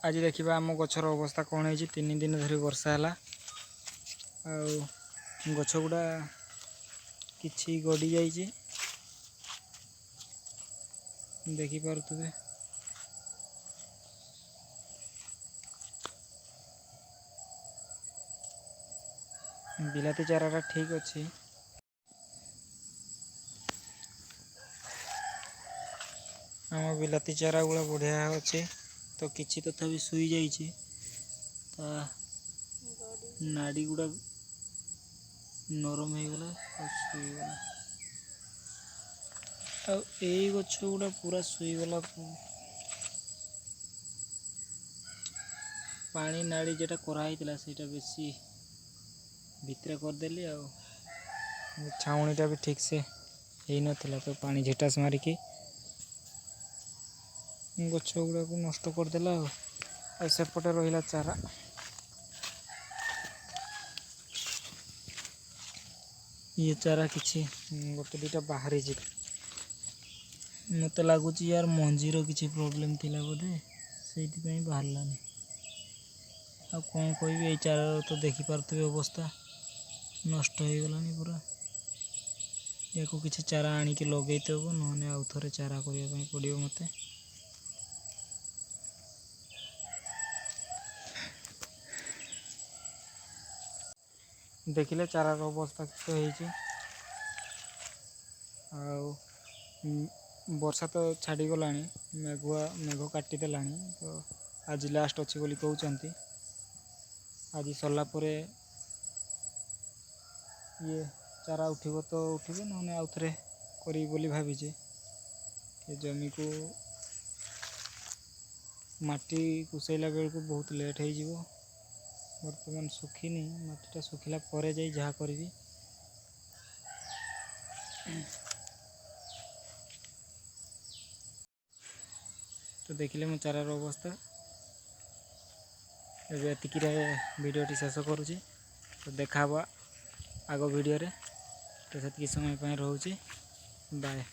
आज देखा आम गचर अवस्था कौन है 3 दिन धरी वर्षा है गछ गुड़ा कि गड़ी जाइए देखिपे बिलाती चारा ठीक अच्छे आम बिलाती चारा गुड़ा बढ़िया अच्छे तो किसी तथापि शुई जाइए नाड़ी गुड़ा नरम हो गला शुईगला गछ गुड़ा पूरा शुईगला पानी नाड़ी जेटा कराई से बेसी भितर करदेली छाउणीटा भी ठीक से ही नथिला तो पानी झेटास मारिकी गछ गुड़ा को नष्ट करदेला सेपटे रहिला चारा ये चारा किछि गोटे दुटा बाहरी मत लगुच यार मंजीर किसी प्रोब्लेम थिला बोधे से बाहरलानी आ कौन कह ये चारा तो देखिपे अवस्था नष्ट हो गलानी पूरा या किसी चारा आणिकी लगेते हम ना आउ थे चारा करने पड़ो मत देखिले चारार अवस्था किस वर्षा तो छाड़ी गला मेघ काटिदेला तो आज लास्ट अच्छी बोली कहते आज सरला ये चारा उठिब तो उठे ना आउ थे करी बोली भावीचे जमी को माटी कुसैला बेल को बहुत लेट हो बर्तमान सुखीनी माटीटा सुखिला परे जाई जहाँ करी तो देखिले मो चारार अवस्था एतिक भिडियोटी शेष करुँची तो देखा आग भिडियो तो से समय रोचे बाय।